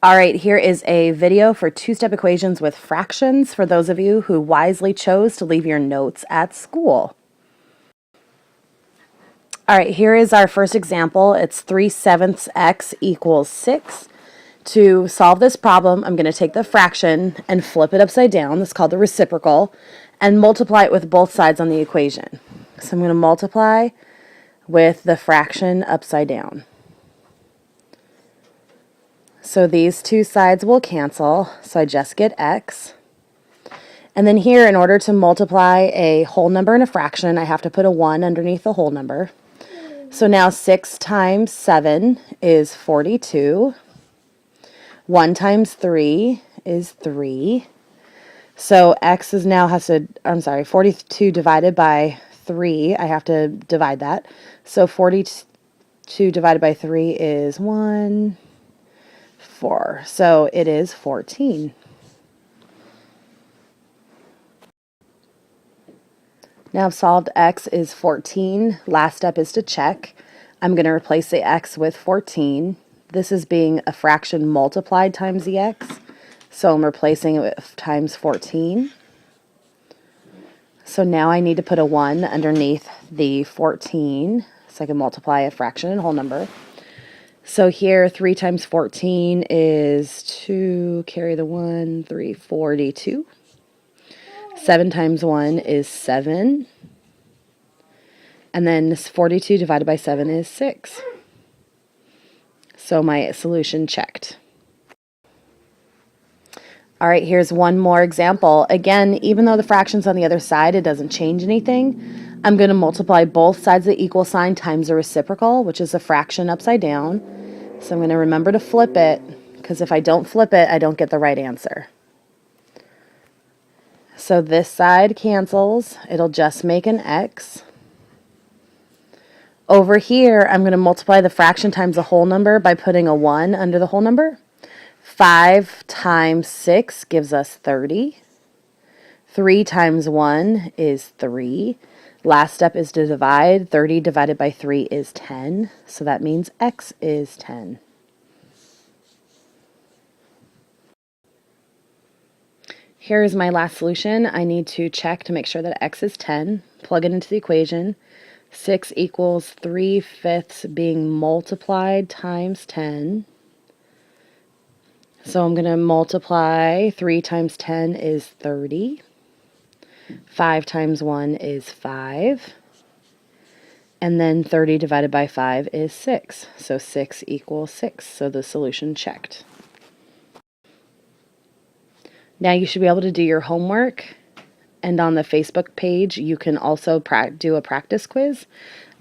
All right, here is a video for two-step equations with fractions for those of you who wisely chose to leave your notes at school. All right, here is our first example. It's 3/7 x equals 6. To solve this problem, I'm going to take the fraction and flip it upside down. That's called the reciprocal, and multiply it with both sides on the equation. So I'm going to multiply with the fraction upside down. So these two sides will cancel, so I just get x. And then here, in order to multiply a whole number and a fraction, I have to put a 1 underneath the whole number. So now 6 times 7 is 42. 1 times 3 is 3. So x is now 42 divided by 3. I have to divide that. So 42 divided by 3 is 1, 4. So it is 14. Now I've solved x is 14. Last step is to check. I'm going to replace the x with 14. This is being a fraction multiplied times the x. So I'm replacing it with times 14. So now I need to put a 1 underneath the 14 so I can multiply a fraction and whole number. So here 3 times 14 is 2, carry the 1, 3, 42. 7 times 1 is 7. And then 42 divided by 7 is 6. So my solution checked. All right, here's one more example. Again, even though the fraction's on the other side, it doesn't change anything. I'm going to multiply both sides of the equal sign times the reciprocal, which is a fraction upside down. So I'm going to remember to flip it, because if I don't flip it, I don't get the right answer. So this side cancels. It'll just make an x. Over here, I'm going to multiply the fraction times the whole number by putting a 1 under the whole number. 5 times 6 gives us 30. 3 times 1 is 3. Last step is to divide. 30 divided by 3 is 10. So that means x is 10. Here is my last solution. I need to check to make sure that x is 10. Plug it into the equation. 6 equals 3/5 being multiplied times 10. So I'm going to multiply. 3 times 10 is 30. 5 times 1 is 5. And then 30 divided by 5 is 6. So 6 equals 6. So the solution checked. Now you should be able to do your homework. And on the Facebook page, you can also do a practice quiz.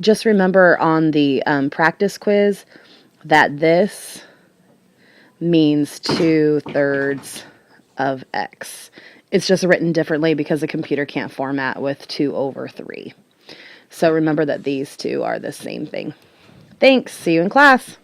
Just remember on the practice quiz that this means 2/3 of x. It's just written differently because the computer can't format with 2/3. So remember that these two are the same thing. Thanks. See you in class.